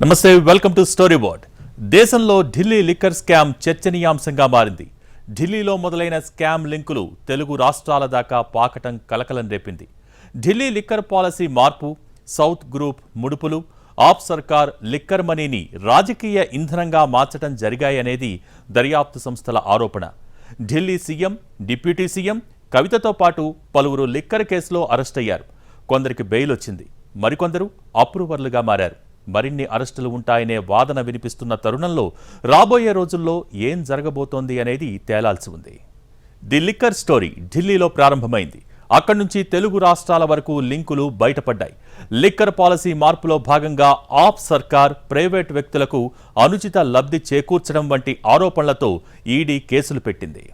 నమస్తే, welcome to story board. దేశంలో Delhi liquor scam చర్చనీయాంశంగా మారింది. ఢిల్లీలో మొదలైన స్కామ్ లింకులు తెలుగు రాష్ట్రాల దాకా పాకటం కలకలం రేపింది. ఢిల్లీ లిక్కర్ పాలసీ మార్పు, సౌత్ గ్రూప్ ముడుపులు, ఆప్ సర్కార్ లిక్కర్ మనీని రాజకీయ ఇంధనంగా మార్చడం జరిగాయనేది దర్యాప్తు సంస్థల ఆరోపణ. ఢిల్లీ సీఎం, డిప్యూటీ సీఎం కవితతో పాటు పలువురు లిక్కర్ కేసులో అరెస్ట్ అయ్యారు. కొందరికి బెయిల్ వచ్చింది, మరికొందరు అప్రూవర్లుగా మారారు. మరిన్ని అరెస్టులు ఉంటాయనే వాదన వినిపిస్తున్న తరుణంలో రాబోయే రోజుల్లో ఏం జరగబోతోంది అనేది తేలాల్సి ఉంది. ది లిక్కర్ స్టోరీ ఢిల్లీలో ప్రారంభమైంది. అక్కడి నుంచి తెలుగు రాష్ట్రాల వరకు లింకులు బయటపడ్డాయి. లిక్కర్ పాలసీ మార్పులో భాగంగా ఆప్ సర్కార్ ప్రైవేట్ వ్యక్తులకు అనుచిత లబ్ధి చేకూర్చడం వంటి ఆరోపణలతో ఈడీ కేసులు పెట్టింది.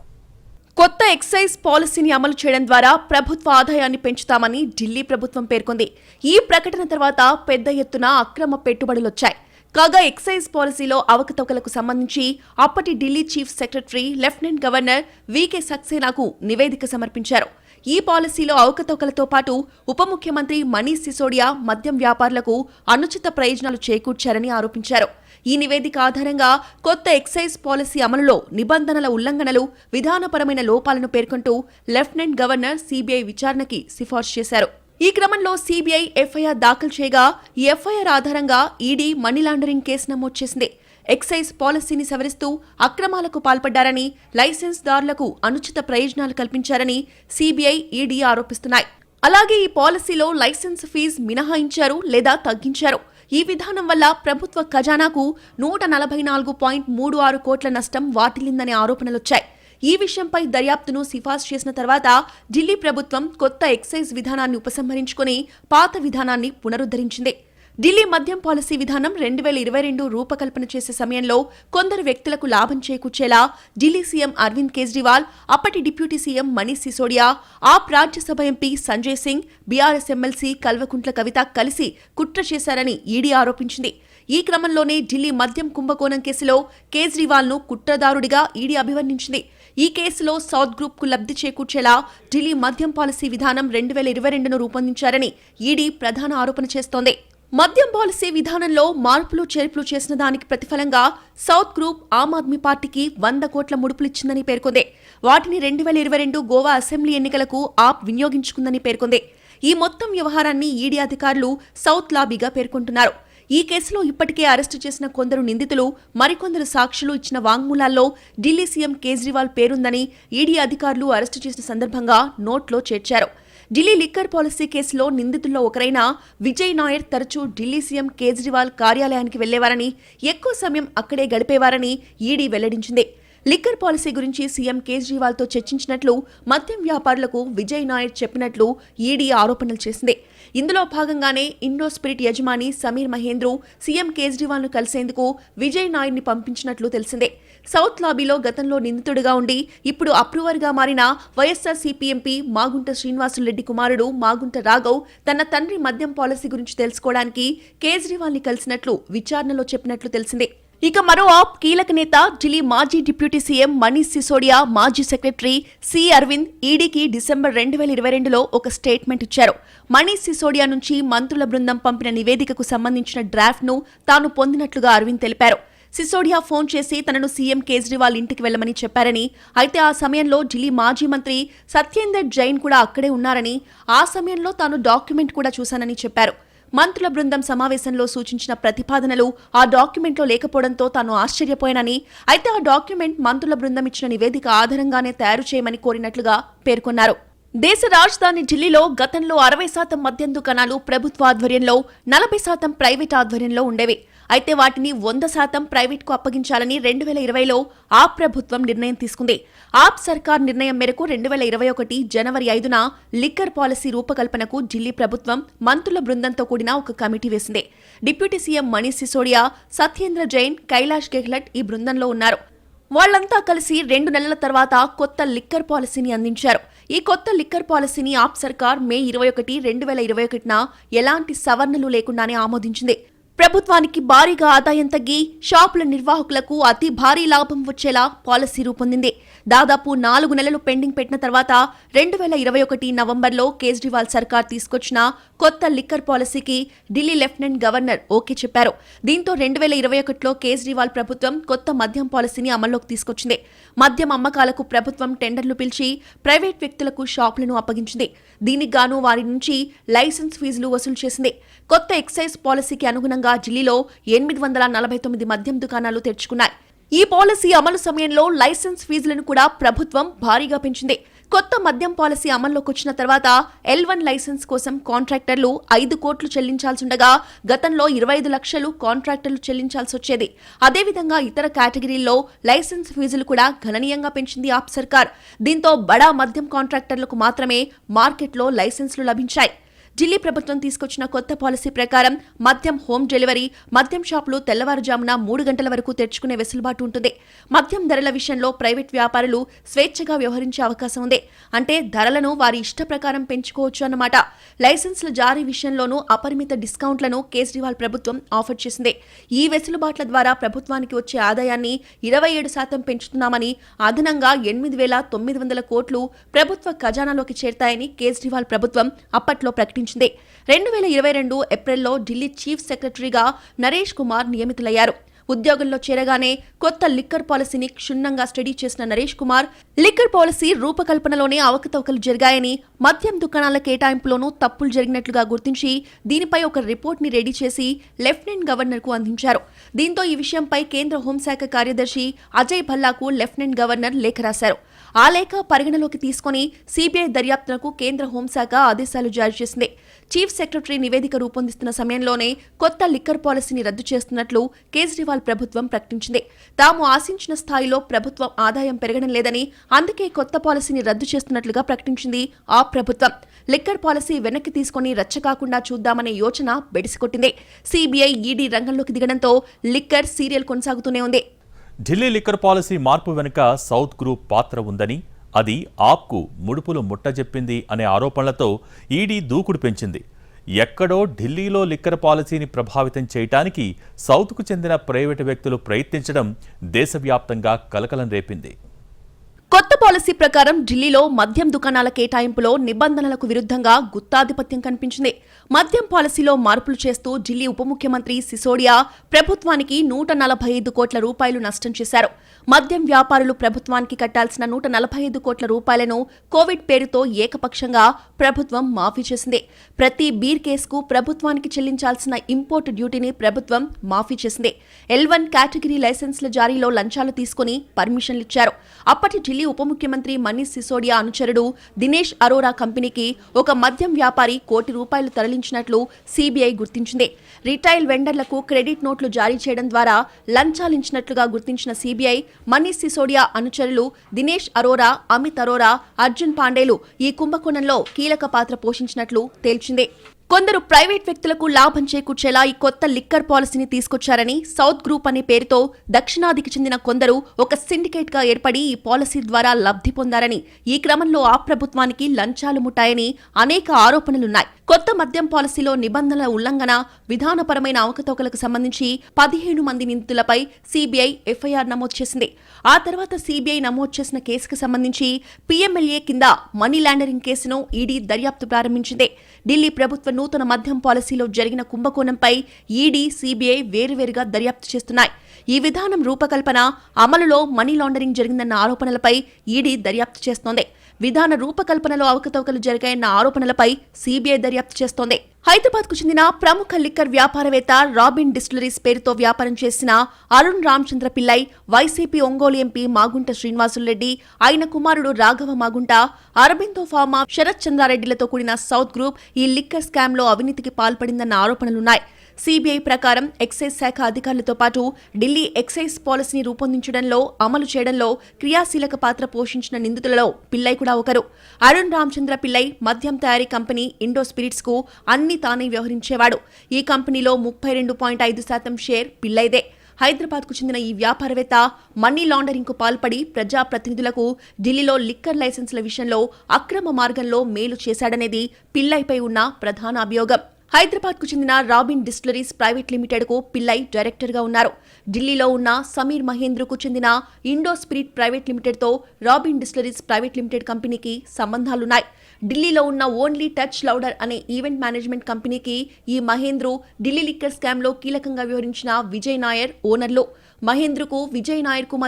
కొత్త ఎక్సైజ్ పాలసీని అమలు చేయడం ద్వారా ప్రభుత్వ ఆదాయాన్ని పెంచుతామని ఢిల్లీ ప్రభుత్వం పేర్కొంది. ఈ ప్రకటన తర్వాత పెద్ద ఎత్తున అక్రమ పెట్టుబడులొచ్చాయి. కాగా ఎక్సైజ్ పాలసీలో అవకతవకలకు సంబంధించి అప్పటి Delhi chief secretary lieutenant governor VK సక్సేనాకు నివేదిక సమర్పించారు. ఈ పాలసీలో అవకతవకలతో పాటు ఉప ముఖ్యమంత్రి మనీష్ సిసోడియా మద్యం వ్యాపారులకు అనుచిత ప్రయోజనాలు చేకూర్చారని ఆరోపించారు. ఈ నివేదిక ఆధారంగా కొత్త ఎక్సైజ్ పాలసీ అమలులో నిబంధనల ఉల్లంఘనలు, విధానపరమైన లోపాలను పేర్కొంటూ లెఫ్టినెంట్ గవర్నర్ సీబీఐ విచారణకి సిఫార్సు చేశారు. ఈ క్రమంలో సీబీఐ ఎఫ్ఐఆర్ దాఖలు చేయగా ఈ ఎఫ్ఐఆర్ ఆధారంగా ఈడీ మనీ లాండరింగ్ కేసు నమోదు చేసింది. ఎక్సైజ్ పాలసీని సవరిస్తూ అక్రమాలకు పాల్పడ్డారని, లైసెన్స్ దారులకు అనుచిత ప్రయోజనాలు కల్పించారని సీబీఐ, ఈడీ ఆరోపిస్తున్నాయి. అలాగే ఈ పాలసీలో లైసెన్స్ ఫీజు మినహాయించారు లేదా తగ్గించారు. ఈ విధానం వల్ల ప్రభుత్వ ఖజానాకు 144.36 కోట్ల నష్టం వాటిల్లిందనే ఆరోపణలొచ్చాయి. ఈ విషయంపై దర్యాప్తును సిఫార్సు చేసిన తర్వాత ఢిల్లీ ప్రభుత్వం కొత్త ఎక్సైజ్ విధానాన్ని ఉపసంహరించుకుని పాత విధానాన్ని పునరుద్ధరించింది. ఢిల్లీ మద్యం పాలసీ విధానం 2022 రూపకల్పన చేసే సమయంలో కొందరు వ్యక్తులకు లాభం చేకూర్చేలా ఢిల్లీ సీఎం అరవింద్ కేజ్రీవాల్, అప్పటి deputy CM Manish Sisodia, AAP Rajya Sabha MP Sanjay Singh, BRS MLC Kalvakuntla Kavitha కలిసి కుట్ర చేశారని ఈడీ ఆరోపించింది. ఈ క్రమంలోనే ఢిల్లీ మద్యం కుంభకోణం కేసులో కేజ్రీవాల్ను కుట్రదారుడిగా ఈడీ అభివర్ణించింది. ఈ కేసులో సౌత్ గ్రూప్ కు లబ్ధి చేకూర్చేలా ఢిల్లీ మద్యం పాలసీ విధానం 2022ను రూపొందించారని ఈడీ ప్రధాన ఆరోపణ చేస్తోంది. మద్యం పాలసీ విధానంలో మార్పులు చేర్పులు చేసిన దానికి ప్రతిఫలంగా సౌత్ గ్రూప్ ఆమ్ ఆద్మీ పార్టీకి 100 కోట్ల ముడుపులిచ్చిందని పేర్కొంది. వాటిని 2022 గోవా అసెంబ్లీ ఎన్నికలకు ఆప్ వినియోగించుకుందని పేర్కొంది. ఈ మొత్తం వ్యవహారాన్ని ఈడీ అధికారులు సౌత్ లాబీగా పేర్కొంటున్నారు. ఈ కేసులో ఇప్పటికే అరెస్టు చేసిన కొందరు నిందితులు, మరికొందరు సాక్షులు ఇచ్చిన వాంగ్మూలాల్లో ఢిల్లీ సీఎం కేజ్రీవాల్ పేరుందని ఈడీ అధికారులు అరెస్టు చేసిన సందర్భంగా నోట్లో చేర్చారు. ఢిల్లీ లిక్కర్ పాలసీ కేసులో నిందితుల్లో ఒకరైన విజయ్ నాయర్ తరచూ ఢిల్లీ సీఎం కేజ్రీవాల్ కార్యాలయానికి వెళ్లేవారని, ఎక్కువ సమయం అక్కడే గడిపేవారని ఈడీ వెల్లడించింది. లిక్కర్ పాలసీ గురించి సీఎం కేజ్రీవాల్తో చర్చించినట్లు మద్యం వ్యాపారులకు విజయ్ నాయర్ చెప్పినట్లు ఈడీ ఆరోపణలు చేసింది. ఇందులో భాగంగానే ఇండో స్పిరిట్ యజమాని సమీర్ మహేంద్రు సీఎం కేజ్రీవాల్ను కలిసేందుకు విజయ్ నాయర్ని పంపించినట్లు తెలిసిందే. సౌత్ లాబీలో గతంలో నిందితుడిగా ఉండి ఇప్పుడు అప్రూవర్గా మారిన వైఎస్ఆర్సీపీ ఎంపీ మాగుంట శ్రీనివాసులరెడ్డి కుమారుడు మాగుంట రాఘవ్ తన తండ్రి మద్యం పాలసీ గురించి తెలుసుకోవడానికి కేజ్రీవాల్ని కలిసినట్లు విచారణలో చెప్పినట్లు తెలిసిందే. ఇక మరో ఆప్ కీలక నేత ఢిల్లీ మాజీ డిప్యూటీ సీఎం మనీష్ సిసోడియా, మాజీ సెక్రటరీ సి అరవింద్ ఈడీకి డిసెంబర్ 2022లో ఒక స్టేట్మెంట్ ఇచ్చారు. మనీష్ సిసోడియా నుంచి మంత్రుల బృందం పంపిన నివేదికకు సంబంధించిన డ్రాఫ్ట్ను తాను పొందినట్లుగా అరవింద్ తెలిపారు. సిసోడియా ఫోన్ చేసి తనను సీఎం కేజ్రీవాల్ ఇంటికి వెళ్లమని చెప్పారని, అయితే ఆ సమయంలో ఢిల్లీ మాజీ మంత్రి సత్యేందర్ జైన్ కూడా అక్కడే ఉన్నారని, ఆ సమయంలో తాను డాక్యుమెంట్ కూడా చూశానని చెప్పారు. మంత్రుల బృందం సమావేశంలో సూచించిన ప్రతిపాదనలు ఆ డాక్యుమెంట్లో లేకపోవడంతో తాను ఆశ్చర్యపోయానని, అయితే ఆ డాక్యుమెంట్ మంత్రుల బృందం ఇచ్చిన నివేదిక ఆధారంగానే తయారు చేయమని కోరినట్లుగా పేర్కొన్నారు. దేశ రాజధాని ఢిల్లీలో గతంలో 60% మద్యం దుకాణాలు ప్రభుత్వ ఆధ్వర్యంలో, 40% ప్రైవేట్ ఆధ్వర్యంలో ఉండేవి. అయితే వాటిని 100% ప్రైవేట్కు అప్పగించాలని 2020లో ఆప్ ప్రభుత్వం నిర్ణయం తీసుకుంది. ఆప్ సర్కార్ నిర్ణయం మేరకు 2021 జనవరి 5న లిక్కర్ పాలసీ రూపకల్పనకు ఢిల్లీ ప్రభుత్వం మంత్రుల బృందంతో కూడిన ఒక కమిటీ వేసింది. డిప్యూటీ సీఎం మనీష్ సిసోడియా, సత్యేంద్ర జైన్, కైలాష్ గెహ్లట్ ఈ బృందంలో ఉన్నారు. వాళ్లంతా కలిసి 2 నెలల తర్వాత కొత్త లిక్కర్ పాలసీని అందించారు. ఈ కొత్త లిక్కర్ పాలసీని ఆప్ సర్కార్ మే 21, 2021న ఎలాంటి సవరణలు లేకుండానే ఆమోదించింది. ప్రభుత్వానికి భారీగా ఆదాయం తగ్గి షాపుల నిర్వాహకులకు అతి భారీ లాభం వచ్చేలా పాలసీ రూపొందింది. దాదాపు 4 నెలలు పెండింగ్ పెట్టిన తర్వాత 2021 నవంబర్లో కేజ్రీవాల్ సర్కార్ తీసుకొచ్చిన కొత్త లిక్కర్ పాలసీకి ఢిల్లీ లెఫ్టినెంట్ గవర్నర్ ఓకే చెప్పారు. దీంతో 2021లో కేజ్రీవాల్ ప్రభుత్వం కొత్త మద్యం పాలసీని అమల్లోకి తీసుకొచ్చింది. మద్యం అమ్మకాలకు ప్రభుత్వం టెండర్లు పిలిచి ప్రైవేట్ వ్యక్తులకు షాపులను అప్పగించింది. దీనికి గాను వారి నుంచి లైసెన్స్ ఫీజులు వసూలు చేసింది. కొత్త ఎక్సైజ్ పాలసీకి అనుగుణంగా ఢిల్లీలో 849 మద్యం దుకాణాలు తెరుచుకున్నాయి. ఈ పాలసీ అమలు సమయంలో లైసెన్స్ ఫీజులను కూడా ప్రభుత్వం భారీగా పెంచింది. కొత్త మద్యం పాలసీ అమల్లోకి వచ్చిన తర్వాత L1 లైసెన్స్ కోసం కాంట్రాక్టర్లు 5 కోట్లు చెల్లించాల్సిండగా గతంలో 25 లక్షలు కాంట్రాక్టర్లు చెల్లించాల్సి వచ్చేది. అదేవిధంగా ఇతర కేటగిరీల్లో లైసెన్స్ ఫీజులు కూడా గణనీయంగా పెంచింది ఆప్ సర్కార్. దీంతో బడా మద్యం కాంట్రాక్టర్లకు మాత్రమే మార్కెట్లో లైసెన్సులు లభించాయి. ఢిల్లీ ప్రభుత్వం తీసుకొచ్చిన కొత్త పాలసీ ప్రకారం మద్యం హోమ్ డెలివరీ, మద్యం షాపులు తెల్లవారుజామున 3 గంటల వరకు తెరుచుకునే వెసులుబాటు ఉంటుంది. మద్యం ధరల విషయంలో ప్రైవేట్ వ్యాపారులు స్వేచ్ఛగా వ్యవహరించే అవకాశం ఉంది. అంటే ధరలను వారి ఇష్ట ప్రకారం పెంచుకోవచ్చు అన్నమాట. లైసెన్సుల జారీ విషయంలోనూ అపరిమిత డిస్కౌంట్లను కేజ్రీవాల్ ప్రభుత్వం ఆఫర్ చేసింది. ఈ వెసులుబాట్ల ద్వారా ప్రభుత్వానికి వచ్చే ఆదాయాన్ని 27% పెంచుతున్నామని, అదనంగా 8,900 కోట్లు ప్రభుత్వ ఖజానాలోకి చేరతాయని కేజ్రీవాల్ ప్రభుత్వం అప్పట్లో ప్రకటించింది. 2022 ఏప్రిల్లో ఢిల్లీ చీఫ్ సెక్రటరీగా నరేష్ కుమార్ నియమితులయ్యారు. ఉద్యోగంలో చేరగానే కొత్త లిక్కర్ పాలసీని క్షుణ్ణంగా స్టడీ చేసిన నరేష్ కుమార్ లిక్కర్ పాలసీ రూపకల్పనలోనే అవకతవకలు జరిగాయని, మద్యం దుకాణాల కేటాయింపులోనూ తప్పులు జరిగినట్లుగా గుర్తించి దీనిపై ఒక రిపోర్ట్ని రెడీ చేసి లెఫ్టినెంట్ గవర్నర్కు అందించారు. దీంతో ఈ విషయంపై కేంద్ర హోంశాఖ కార్యదర్శి అజయ్ భల్లాకు లెఫ్టినెంట్ గవర్నర్ లేఖ రాశారు. ఆ లేఖ పరిగణలోకి తీసుకుని సిబిఐ దర్యాప్తునకు కేంద్ర హోంశాఖ ఆదేశాలు జారీ చేసింది. చీఫ్ సెక్రటరీ నివేదిక రూపొందిస్తున్న సమయంలోనే కొత్త లిక్కర్ పాలసీని రద్దు చేస్తున్నట్లు కేజ్రీవాల్ ప్రభుత్వం ప్రకటించింది. తాము ఆశించిన స్థాయిలో ప్రభుత్వం ఆదాయం పెరగడం లేదని, అందుకే కొత్త పాలసీని రద్దు చేస్తున్నట్లుగా ప్రకటించింది ఆ ప్రభుత్వం. లిక్కర్ పాలసీ వెనక్కి తీసుకుని రచ్చకాకుండా చూద్దామనే యోచన బెడిసికొట్టింది. సిబిఐ, ఈడీ రంగంలోకి దిగడంతో లిక్కర్ సీరియల్ కొనసాగుతూనే ఉంది. ఢిల్లీ లిక్కర్ పాలసీ మార్పు వెనుక సౌత్ గ్రూప్ పాత్ర ఉందని, అది ఆప్కు ముడుపులు ముట్టజెప్పింది అనే ఆరోపణలతో ఈడీ దూకుడు పెంచింది. ఎక్కడో ఢిల్లీలో లిక్కర్ పాలసీని ప్రభావితం చేయడానికి సౌత్కు చెందిన ప్రైవేటు వ్యక్తులు ప్రయత్నించడం దేశవ్యాప్తంగా కలకలం రేపింది. కొత్త పాలసీ ప్రకారం ఢిల్లీలో మద్యం దుకాణాల కేటాయింపులో నిబంధనలకు విరుద్ధంగా గుత్తాధిపత్యం కనిపించింది. మద్యం పాలసీలో మార్పులు చేస్తూ ఢిల్లీ ఉప ముఖ్యమంత్రి సిసోడియా ప్రభుత్వానికి 145 కోట్ల రూపాయలు నష్టం చేశారు. మద్యం వ్యాపారులు ప్రభుత్వానికి కట్టాల్సిన 145 కోట్ల రూపాయలను కోవిడ్ పేరుతో ఏకపక్షంగా ప్రభుత్వం మాఫీ చేసింది. ప్రతి బీర్ కేసుకు ప్రభుత్వానికి చెల్లించాల్సిన ఇంపోర్ట్ డ్యూటీని ప్రభుత్వం మాఫీ చేసింది. L1 కేటగిరీ లైసెన్స్ల జారీలో లంచాలు తీసుకుని పర్మిషన్లిచ్చారు. అప్పటి ఢిల్లీ ఉప ముఖ్యమంత్రి మనీష్ సిసోడియా అనుచరుడు దినేష్ అరోరా కంపెనీకి ఒక మద్యం వ్యాపారి ₹1 కోటి తరలించినట్లు సిబిఐ గుర్తించింది. రిటైల్ వెండర్లకు క్రెడిట్ నోట్లు జారీ చేయడం ద్వారా లంచాలించినట్లుగా గుర్తించిన సిబిఐ మనీష్ సిసోడియా అనుచరులు దినేష్ అరోరా, అమిత్ అరోరా, అర్జున్ పాండేలు ఈ కుంభకోణంలో కీలక పాత్ర పోషించినట్లు తేల్చింది. కొందరు ప్రైవేట్ వ్యక్తులకు లాభం చేకూర్చేలా ఈ కొత్త లిక్కర్ పాలసీని తీసుకొచ్చారని, సౌత్ గ్రూప్ అనే పేరుతో దక్షిణాదికి చెందిన కొందరు ఒక సిండికేట్ గా ఏర్పడి ఈ పాలసీ ద్వారా లబ్ధి పొందారని, ఈ క్రమంలో ఆ ప్రభుత్వానికి లంచాలు ముట్టాయని అనేక ఆరోపణలున్నాయి. కొత్త మద్యం పాలసీలో నిబంధనల ఉల్లంఘన, విధానపరమైన అవకతవకలకు సంబంధించి 15 మంది నిందితులపై సిబిఐ ఎఫ్ఐఆర్ నమోదు చేసింది. ఆ తర్వాత సిబిఐ నమోదు చేసిన కేసుకు సంబంధించి పిఎంఎల్ఏ కింద మనీ లాండరింగ్ కేసును ఈడీ దర్యాప్తు ప్రారంభించింది. ఢిల్లీ ప్రభుత్వ నూతన మద్యం పాలసీలో జరిగిన కుంభకోణంపై ఈడీ, సిబిఐ వేరువేరుగా దర్యాప్తు చేస్తున్నాయి. ఈ విధానం రూపకల్పన, అమలులో మనీ లాండరింగ్ జరిగిందన్న ఆరోపణలపై ఈడీ దర్యాప్తు చేస్తోంది. విధాన రూపకల్పనలో అవకతవకలు జరిగాయన్న ఆరోపణలపై సిబిఐ దర్యాప్తు చేస్తోంది. హైదరాబాద్ కు చెందిన ప్రముఖ లిక్కర్ వ్యాపారవేత్త రాబిన్ డిస్టిలరీస్ పేరుతో వ్యాపారం చేసిన అరుణ్ రామచంద్ర పిల్లై, వైసీపీ ఒంగోలు ఎంపీ మాగుంట శ్రీనివాసులరెడ్డి, ఆయన కుమారుడు రాఘవ మాగుంట, అరబిందో ఫార్మా శరత్ చంద్రారెడ్డిలతో కూడిన సౌత్ గ్రూప్ ఈ లిక్కర్ స్కామ్ లో అవినీతికి పాల్పడిందన్న ఆరోపణలున్నాయి. సిబిఐ ప్రకారం ఎక్సైజ్ శాఖ అధికారులతో పాటు ఢిల్లీ ఎక్సైజ్ పాలసీని రూపొందించడంలో, అమలు చేయడంలో క్రియాశీలక పాత్ర పోషించిన నిందితులలో పిల్లై కూడా ఒకరు. అరుణ్ రామచంద్ర పిల్లై మద్యం తయారీ కంపెనీ ఇండో స్పిరిట్స్ కు అన్ని తానే వ్యవహరించేవాడు. ఈ కంపెనీలో 32.5% షేర్ పిల్లైదే. హైదరాబాద్ కు చెందిన ఈ వ్యాపారవేత్త మనీ లాండరింగ్ కు పాల్పడి ప్రజాప్రతినిధులకు ఢిల్లీలో లిక్కర్ లైసెన్సుల విషయంలో అక్రమ మార్గంలో మేలు చేశాడనేది పిల్లైపై ఉన్న ప్రధాన అభియోగం. హైదరాబాద్కు చెందిన రాబిన్ డిస్టిలరీస్ ప్రైవేట్ లిమిటెడ్కు పిల్లై డైరెక్టర్గా ఉన్నారు. ఢిల్లీలో ఉన్న సమీర్ మహేంద్రకు చెందిన ఇండో స్పిరిట్ ప్రైవేట్ లిమిటెడ్తో రాబిన్ డిస్టిలరీస్ ప్రైవేట్ లిమిటెడ్ కంపెనీకి సంబంధాలున్నాయి. ఢిల్లీలో ఉన్న ఓన్లీ టచ్ లౌడర్ అనే ఈవెంట్ మేనేజ్మెంట్ కంపెనీకి ఈ మహేంద్రు ఢిల్లీ లిక్కర్ స్కామ్లో కీలకంగా వ్యవహరించిన విజయ్ నాయర్ ఓనర్లు. మహేంద్రకు విజయ్ నాయర్కు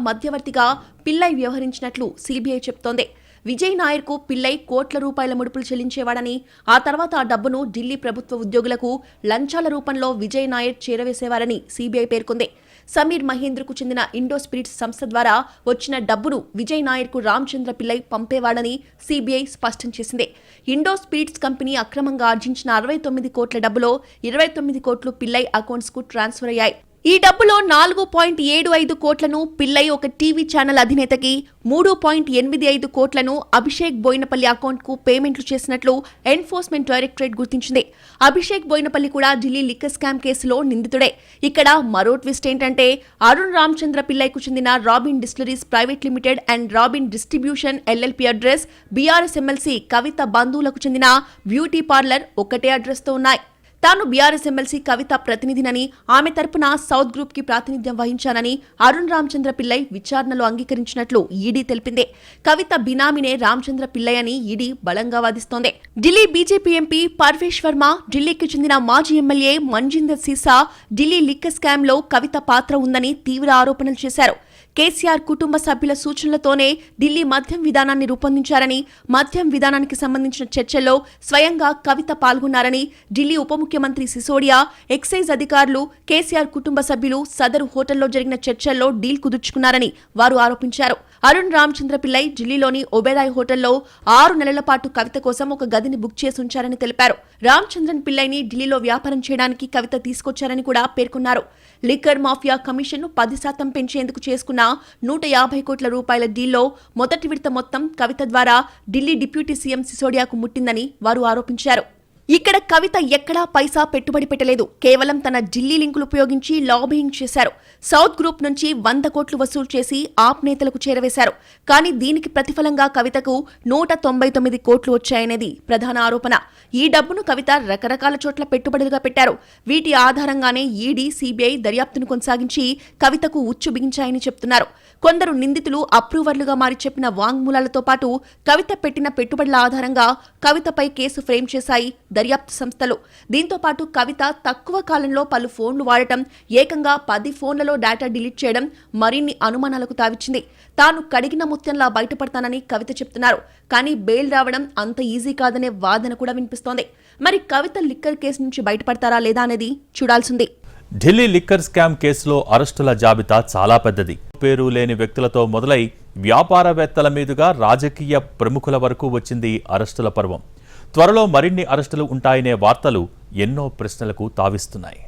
మధ్యవర్తిగా పిల్లై వ్యవహరించినట్లు సీబీఐ చెబుతోంది. విజయ్ నాయర్కు పిల్లై కోట్ల రూపాయల ముడుపులు చెల్లించేవాడని, ఆ తర్వాత ఆ డబ్బును ఢిల్లీ ప్రభుత్వ ఉద్యోగులకు లంచాల రూపంలో విజయ్ నాయర్ చేరవేసేవారని సీబీఐ పేర్కొంది. సమీర్ మహేంద్రకు చెందిన ఇండో స్పిరిట్స్ సంస్థ ద్వారా వచ్చిన డబ్బును విజయ్ నాయర్కు రామచంద్ర పిల్లై పంపేవాడని సీబీఐ స్పష్టం చేసింది. ఇండో స్పిరిట్స్ కంపెనీ అక్రమంగా ఆర్జించిన 69 కోట్ల డబ్బులో 29 కోట్లు పిల్లై అకౌంట్స్కు ట్రాన్స్ఫర్ అయ్యాయి. ఈ డబ్బులో 4.75 కోట్లను పిల్లై ఒక టీవీ ఛానల్ అధినేతకి, 3.85 కోట్లను అభిషేక్ బోయినపల్లి అకౌంట్కు పేమెంట్లు చేసినట్లు ఎన్ఫోర్స్మెంట్ డైరెక్టరేట్ గుర్తించింది. అభిషేక్ బోయినపల్లి కూడా ఢిల్లీ లిక్కర్ స్కామ్ కేసులో నిందితుడే. ఇక్కడ మరో ట్విస్ట్ ఏంటంటే అరుణ్ రామచంద్ర పిల్లైకు చెందిన Robin Distilleries Private Limited and Robin Distribution LLP address, BRS MLC Kavitha బంధువులకు చెందిన బ్యూటీ పార్లర్ ఒకటే అడ్రస్తో ఉన్నాయి. తాను బీఆర్ఎస్ ఎమ్మెల్సీ కవిత ప్రతినిధినని, ఆమె తరపున సౌత్ గ్రూప్ కి ప్రాతినిధ్యం వహించానని అరుణ్ రామచంద్ర పిల్లై విచారణలో అంగీకరించినట్లు ఈడీ తెలిపింది. కవిత బినామినే రామచంద్ర పిల్లై అని ఈడీ బలంగా వాదిస్తోంది. ఢిల్లీ బీజేపీ ఎంపీ పర్వేష్ వర్మ, ఢిల్లీకి చెందిన మాజీ ఎమ్మెల్యే మంజిందర్ సీసా ఢిల్లీ లిక్కర్ స్కామ్ లో కవిత పాత్ర ఉందని తీవ్ర ఆరోపణలు చేశారు. కేసీఆర్ కుటుంబ సభ్యుల సూచనలతోనే ఢిల్లీ మద్యం విధానాన్ని రూపొందించారని, మద్యం విధానానికి సంబంధించిన చర్చల్లో స్వయంగా కవిత పాల్గొన్నారని, ఢిల్లీ ఉప ముఖ్యమంత్రి సిసోడియా, ఎక్సైజ్ అధికారులు, కేసీఆర్ కుటుంబ సభ్యులు సదరు హోటల్లో జరిగిన చర్చల్లో డీల్ కుదుర్చుకున్నారని వారు ఆరోపించారు. అరుణ్ రామచంద్ర పిల్లై ఢిల్లీలోని ఒబెరాయ్ హోటల్లో 6 నెలల పాటు కవిత కోసం ఒక గదిని బుక్ చేసి ఉంచారని తెలిపారు. రామచంద్రన్ పిల్లైని ఢిల్లీలో వ్యాపారం చేయడానికి కవిత తీసుకొచ్చారని కూడా పేర్కొన్నారు. లిక్కర్ మాఫియా కమిషన్ను 10% పెంచేందుకు చేసుకున్న 150 కోట్ల రూపాయల డీల్లో మొదటి విడత మొత్తం కవిత ద్వారా ఢిల్లీ డిప్యూటీ సీఎం సిసోడియాకు ముట్టిందని వారు ఆరోపించారు. ఇక్కడ కవిత ఎక్కడా పైసా పెట్టుబడి పెట్టలేదు. కేవలం తన ఢిల్లీ లింకులు ఉపయోగించి లాబియింగ్ చేశారు. సౌత్ గ్రూప్ నుంచి 100 కోట్లు వసూలు చేసి ఆప్ నేతలకు చేరవేశారు. కానీ దీనికి ప్రతిఫలంగా కవితకు 199 కోట్లు వచ్చాయనేది ప్రధాన ఆరోపణ. ఈ డబ్బును కవిత రకరకాల చోట్ల పెట్టుబడులుగా పెట్టారు. వీటి ఆధారంగానే ఈడీ, సీబీఐ దర్యాప్తును కొనసాగించి కవితకు ఉచ్చు బిగించాయని చెప్తున్నారు. కొందరు నిందితులు అప్రూవర్లుగా మారి చెప్పిన వాంగ్మూలాలతో పాటు కవిత పెట్టిన పెట్టుబడుల ఆధారంగా కవితపై కేసు ఫ్రేమ్ చేశాయి దర్యాప్తు సంస్థలు. దీంతో పాటు కవిత తక్కువ కాలంలో పలు ఫోన్లు వాడటం, ఏకంగా 10 ఫోన్లలో డేటా డిలీట్ చేయడం మరిన్ని అనుమానాలకు తావిచ్చింది. తాను కడిగిన ముత్యంలా బయటపడతానని కవిత చెప్తున్నారు. కానీ బెయిల్ రావడం అంత ఈజీ కాదనే వాదన కూడా వినిపిస్తోంది. మరి కవిత లిక్కర్ కేసు నుంచి బయటపడతారా లేదా అనేది చూడాల్సింది. ఢిల్లీ లిక్కర్ స్కామ్ కేసులో అరెస్టుల జాబితా చాలా పెద్దది. పేరు లేని వ్యక్తులతో మొదలై వ్యాపారవేత్తల మీదుగా రాజకీయ ప్రముఖుల వరకు వచ్చింది అరెస్టుల పర్వం. త్వరలో మరిన్ని అరెస్టులు ఉంటాయనే వార్తలు ఎన్నో ప్రశ్నలకు తావిస్తున్నాయి.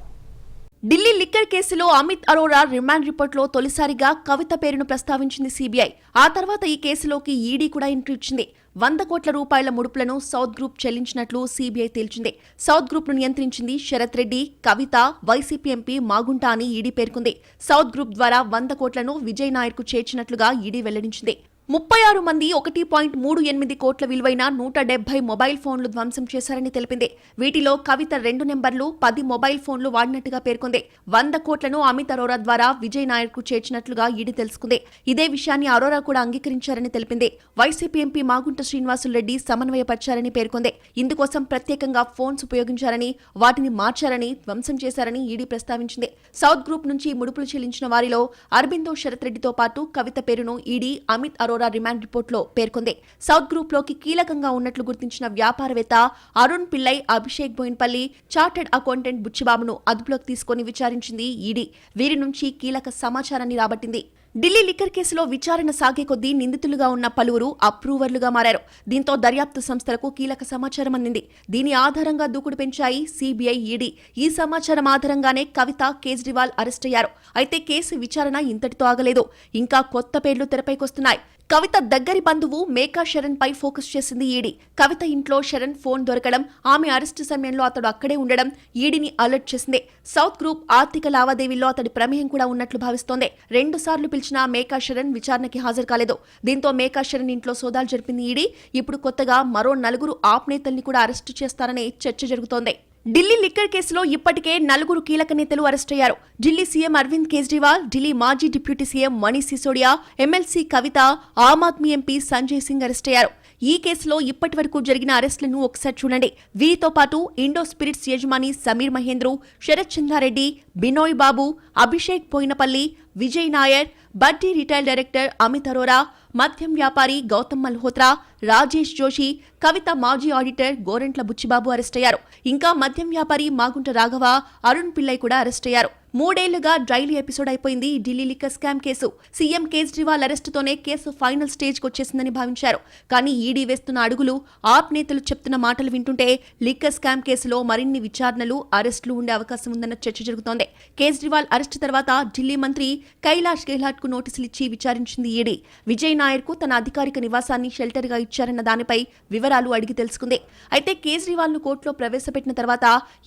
ఢిల్లీ లిక్కర్ కేసులో అమిత్ అరోరా రిమాండ్ రిపోర్ట్లో తొలిసారిగా కవిత పేరును ప్రస్తావించింది సీబీఐ. ఆ తర్వాత ఈ కేసులోకి ఈడీ కూడా ఎంట్రీ ఇచ్చింది. 100 కోట్ల రూపాయల ముడుపులను సౌత్ గ్రూప్ చెల్లించినట్లు సీబీఐ తేల్చింది. సౌత్ గ్రూప్ ను నియంత్రించింది శరత్ రెడ్డి, కవిత, వైసీపీ ఎంపీ మాగుంటా అని ఈడీ పేర్కొంది. సౌత్ గ్రూప్ ద్వారా 100 కోట్లను విజయ్ నాయర్కు చేర్చినట్లుగా ఈడీ వెల్లడించింది. 36 మంది 1.38 కోట్ల విలువైన 170 మొబైల్ ఫోన్లు ధ్వంసం చేశారని తెలిపింది. వీటిలో కవిత 2 నెంబర్లు, 10 మొబైల్ ఫోన్లు వాడినట్టుగా పేర్కొంది. 100 కోట్లను అమిత్ అరోరా ద్వారా విజయ్ నాయర్కు చేర్చినట్లుగా ఈడీ తెలుసుకుంది. ఇదే విషయాన్ని అరోరా కూడా అంగీకరించారని తెలిపింది. వైసీపీ ఎంపీ మాగుంట శ్రీనివాసులరెడ్డి సమన్వయపరిచారని పేర్కొంది. ఇందుకోసం ప్రత్యేకంగా ఫోన్స్ ఉపయోగించారని, వాటిని మార్చారని, ధ్వంసం చేశారని ఈడీ ప్రస్తావించింది. సౌత్ గ్రూప్ నుంచి ముడుపులు చెల్లించిన వారిలో అరబిందో శరత్ రెడ్డితో పాటు కవిత పేరును ఈడీ అమిత్ అరోరా రిమాండ్ రిపోర్ట్లో పేర్కొంది. సౌత్ గ్రూప్ లోకి కీలకంగా ఉన్నట్లు గుర్తించిన వ్యాపారవేత్త అరుణ్ పిల్లై, అభిషేక్ బోయిన్పల్లి, చార్టెడ్ అకౌంటెంట్ బుచ్చిబాబును అదుపులోకి తీసుకుని విచారించింది ఈడీ. వీరి నుంచి కీలక సమాచారాన్ని రాబట్టింది. ఢిల్లీ లిక్కర్ కేసులో విచారణ సాగే కొద్దీ నిందితులుగా ఉన్న పలువురు అప్రూవర్లుగా మారారు. దీంతో దర్యాప్తు సంస్థలకు కీలక సమాచారం అందింది. దీని ఆధారంగా దూకుడు పెంచాయి సీబీఐ, ఈడీ. ఈ సమాచారం ఆధారంగానే కవిత, కేజ్రీవాల్ అరెస్ట్ అయ్యారు. అయితే కేసు విచారణ ఇంతటితో ఆగలేదు. ఇంకా కొత్త పేర్లు తెరపైకొస్తున్నాయి. కవిత దగ్గరి బంధువు మేకా శరణ్ పై ఫోకస్ చేసింది ఈడీ. కవిత ఇంట్లో శరణ్ ఫోన్ దొరకడం, ఆమె అరెస్టు సమయంలో అతడు అక్కడే ఉండడం ఈడీని అలర్ట్ చేసింది. సౌత్ గ్రూప్ ఆర్థిక లావాదేవీల్లో అతడి ప్రమేయం కూడా ఉన్నట్లు భావిస్తోంది. 2 సార్లు పిలిచిన మేకా శరణ్ విచారణకి హాజరు కాలేదు. దీంతో మేకా శరణ్ ఇంట్లో సోదాలు జరిపింది ఈడీ. ఇప్పుడు కొత్తగా మరో 4 ఆప్ నేతల్ని కూడా అరెస్టు చేస్తారనే చర్చ జరుగుతోంది. ఢిల్లీ లిక్కర్ కేసులో ఇప్పటికే 4 కీలక నేతలు అరెస్టయ్యారు. ఢిల్లీ సీఎం అరవింద్ కేజ్రీవాల్, ఢిల్లీ మాజీ deputy CM Manish Sisodia, MLC Kavitha, Aam Aadmi MP Sanjay Singh అరెస్టయ్యారు. ఈ కేసులో ఇప్పటి వరకు జరిగిన అరెస్టులను ఒకసారి చూడండి. వీరితో పాటు ఇండో స్పిరిట్స్ యజమాని సమీర్ మహేంద్రు, శరత్ చంద్రారెడ్డి, బినోయ్ బాబు, అభిషేక్ పోయినపల్లి, విజయ్ నాయర్, బడ్డీ రిటైల్ డైరెక్టర్ అమిత్ అరోరా, మద్యం వ్యాపారి గౌతమ్ మల్హోత్రా, రాజేష్ జోషి, కవిత మాజీ ఆడిటర్ గోరెంట్ల బుచ్చిబాబు అరెస్టయ్యారు. ఇంకా మద్యం వ్యాపారి మాగుంట రాఘవ, అరుణ్ పిల్లై కూడా అరెస్టయ్యారు. 3 ఏళ్లుగా డ్రైలీ ఎపిసోడ్ అయిపోయింది Delhi liquor scam case. CM Kejriwal అరెస్టుతోనే కేసు ఫైనల్ స్టేజ్కి వచ్చేసిందని భావించారు. కానీ ఈడీ వేస్తున్న అడుగులు, ఆప్ నేతలు చెప్తున్న మాటలు వింటుంటే లిక్కర్ స్కామ్ కేసులో మరిన్ని విచారణలు, అరెస్టులు ఉండే అవకాశం ఉందన్న చర్చ జరుగుతోంది. కేజ్రీవాల్ అరెస్టు తర్వాత ఢిల్లీ మంత్రి కైలాష్ గెహ్లాట్ కు నోటీసులు ఇచ్చి విచారించింది ఈడీ. విజయ్ నాయర్ కు తన అధికారిక నివాసాన్ని షెల్టర్ గా ఇచ్చారన్న దానిపై వివరాలు అడిగి తెలుసుకుంది. అయితే కేజ్రీవాల్ ను కోర్టులో ప్రవేశపెట్టిన తర్వాత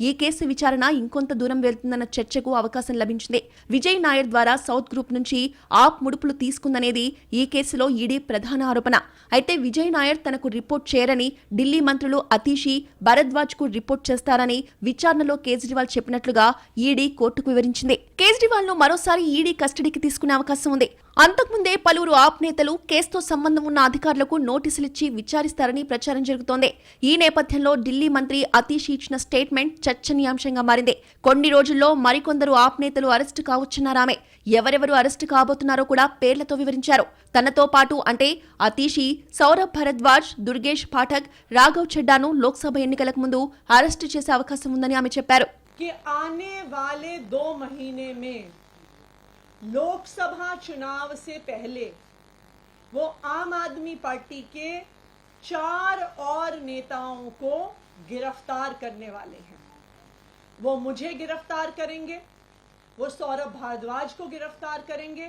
ఈ కేసు విచారణ ఇంకొంత దూరం వెళ్తుందన్న చర్చకు అవకాశం లభించింది. విజయ్ నాయర్ ద్వారా సౌత్ గ్రూప్ నుంచి ఆప్ ముడుపులు తీసుకుందనేది ఈ కేసులో ఈడీ ప్రధాన ఆరోపణ. అయితే విజయ్ నాయర్ తనకు రిపోర్ట్ చేయరని, ఢిల్లీ మంత్రులు అతీషి, భరద్వాజ్ కు రిపోర్ట్ చేస్తారని విచారణలో కేజ్రీవాల్ చెప్పినట్లుగా ఈడీ కోర్టుకు వివరించింది. కేజ్రీవాల్ ను మరోసారి ఈడీ కస్టడీకి తీసుకునే అవకాశం ఉంది. అంతకుముందే పలువురు ఆప్ నేతలు కేసుతో సంబంధం ఉన్న అధికారులకు నోటీసులిచ్చి విచారిస్తారని ప్రచారం జరుగుతోంది. ఈ నేపథ్యంలో ఢిల్లీ మంత్రి అతీషి ఇచ్చిన స్టేట్మెంట్ చర్చనీయాంశంగా మారింది. కొన్ని రోజుల్లో మరికొందరు ఆప్ నేతలు అరెస్టు కావచ్చున్నారామె. ఎవరెవరు అరెస్టు కాబోతున్నారో కూడా పేర్లతో వివరించారు. తనతో పాటు అంటే అతీషి, సౌరభ్ భరద్వాజ్, దుర్గేష్ పాఠక్, రాఘవ్ చెడ్డాను లోక్సభ ఎన్నికలకు ముందు అరెస్టు చేసే అవకాశం ఉందని ఆమె చెప్పారు. लोकसभा चुनाव से पहले वो आम आदमी पार्टी के 4 और नेताओं को गिरफ्तार करने वाले हैं. वो मुझे गिरफ्तार करेंगे, वो सौरभ भारद्वाज को गिरफ्तार करेंगे,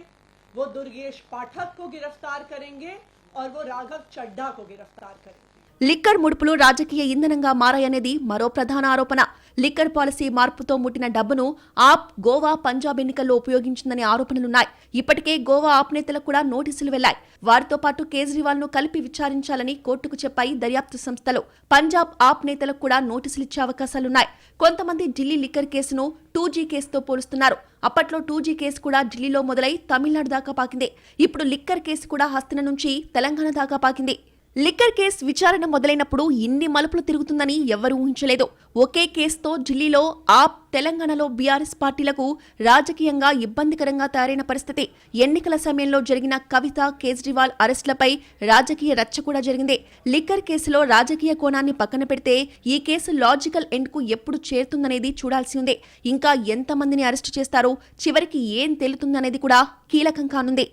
वो दुर्गेश पाठक को गिरफ्तार करेंगे और वो राघव चड्ढा को गिरफ्तार करेंगे. లిక్కర్ ముడుపులు రాజకీయ ఇంధనంగా మారాయనేది మరో ప్రధాన ఆరోపణ. లిక్కర్ పాలసీ మార్పుతో ముట్టిన డబ్బును ఆప్ గోవా, పంజాబ్ ఎన్నికల్లో ఉపయోగించిందనే ఆరోపణలున్నాయి. ఇప్పటికే గోవా ఆప్ నేతలకు కూడా నోటీసులు వెళ్లాయి. వారితో పాటు కేజ్రీవాల్ ను కలిపి విచారించాలని కోర్టుకు చెప్పాయి దర్యాప్తు సంస్థలు. పంజాబ్ ఆప్ నేతలకు కూడా నోటీసులిచ్చే అవకాశాలున్నాయి. కొంతమంది ఢిల్లీ లిక్కర్ కేసును 2G కేసుతో పోలుస్తున్నారు. అప్పట్లో 2G కేసు కూడా ఢిల్లీలో మొదలై తమిళనాడు దాకా పాకింది. ఇప్పుడు లిక్కర్ కేసు కూడా హస్తిన నుంచి తెలంగాణ దాకా పాకింది. లిక్కర్ కేసు విచారణ మొదలైనప్పుడు ఇన్ని మలుపులు తిరుగుతుందని ఎవ్వరూ ఊహించలేదు. ఒకే కేసుతో ఢిల్లీలో ఆప్, తెలంగాణలో బీఆర్ఎస్ పార్టీలకు రాజకీయంగా ఇబ్బందికరంగా తయారైన పరిస్థితి. ఎన్నికల సమయంలో జరిగిన కవిత, కేజ్రీవాల్ అరెస్టులపై రాజకీయ రచ్చ కూడా జరిగింది. లిక్కర్ కేసులో రాజకీయ కోణాన్ని పక్కన పెడితే ఈ కేసు లాజికల్ ఎండ్ కు ఎప్పుడు చేరుతుందనేది చూడాల్సి ఉంది. ఇంకా ఎంతమందిని అరెస్టు చేస్తారో, చివరికి ఏం తేలుతుందనేది కూడా కీలకం కానుంది.